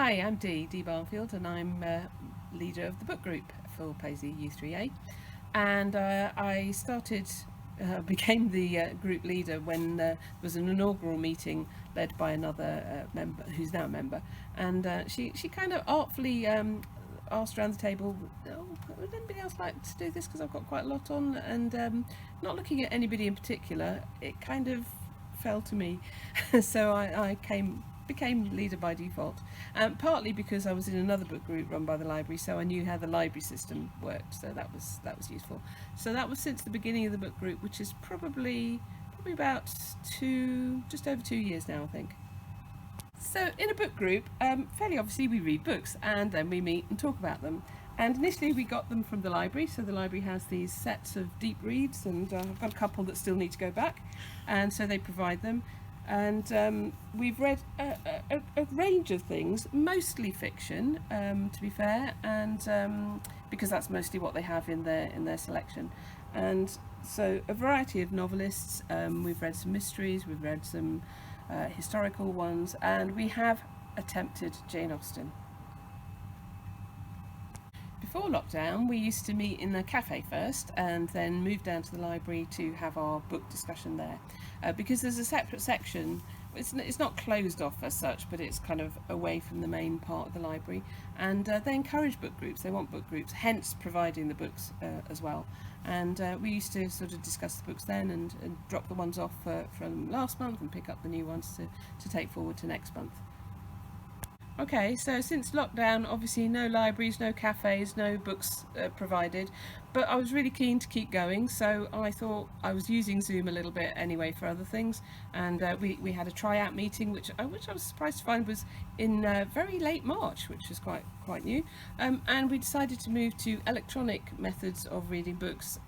Hi, I'm Dee Barfield, and I'm leader of the book group for Paisley U3A. And I became the group leader when there was an inaugural meeting led by another member, who's now a member. And she kind of artfully asked around the table, oh, would anybody else like to do this, because I've got quite a lot on? And not looking at anybody in particular, it kind of fell to me. So I became leader by default, partly because I was in another book group run by the library, so I knew how the library system worked, so that was useful. So that was since the beginning of the book group, which is probably about just over 2 years now, I think. So in a book group, fairly obviously we read books and then we meet and talk about them. And initially we got them from the library, so the library has these sets of deep reads, and I've got a couple that still need to go back, and so they provide them. And we've read a range of things, mostly fiction, to be fair, and because that's mostly what they have in their selection. And so a variety of novelists. We've read some mysteries, we've read some historical ones, and we have attempted Jane Austen. Before lockdown, we used to meet in a cafe first and then move down to the library to have our book discussion there, because there's a separate section. It's not closed off as such, but it's kind of away from the main part of the library, and they encourage book groups, they want book groups, hence providing the books as well. And we used to sort of discuss the books then and drop the ones off from last month and pick up the new ones to take forward to next month. Okay, so since lockdown, obviously no libraries, no cafes, no books provided, but I was really keen to keep going, so I thought I was using Zoom a little bit anyway for other things, and we had a tryout meeting, which I was surprised to find was in very late March, which was quite new, and we decided to move to electronic methods of reading books,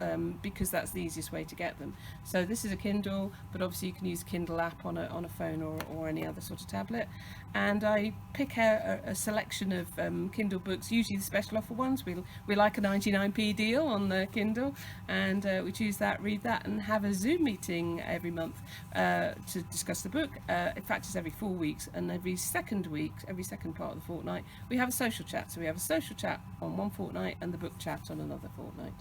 because that's the easiest way to get them. So this is a Kindle, but obviously you can use a Kindle app on a phone or any other sort of tablet, and I pick a selection of Kindle books, usually the special offer ones. We like a 99p deal on the Kindle, and we choose that, read that, and have a Zoom meeting every month to discuss the book. In fact, it's every 4 weeks, and every second part of the fortnight, we have a social chat. So we have a social chat on one fortnight and the book chat on another fortnight.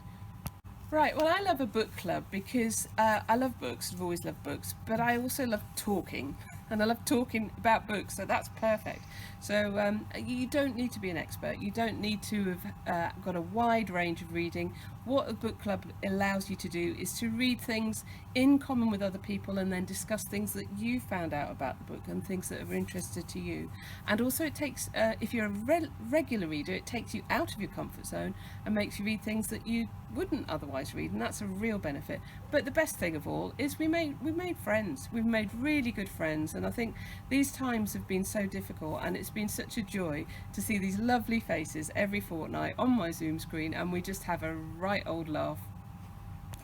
Right, well, I love a book club because I love books, I've always loved books, but I also love talking, and I love talking about books, so that's perfect. So you don't need to be an expert, you don't need to have got a wide range of reading. What a book club allows you to do is to read things in common with other people and then discuss things that you found out about the book and things that are interested to you. And also it takes, if you're a regular reader, it takes you out of your comfort zone and makes you read things that you wouldn't otherwise read, and that's a real benefit. But the best thing of all is we made friends. We've made really good friends, and I think these times have been so difficult, and it's been such a joy to see these lovely faces every fortnight on my Zoom screen, and we just have a right old laugh.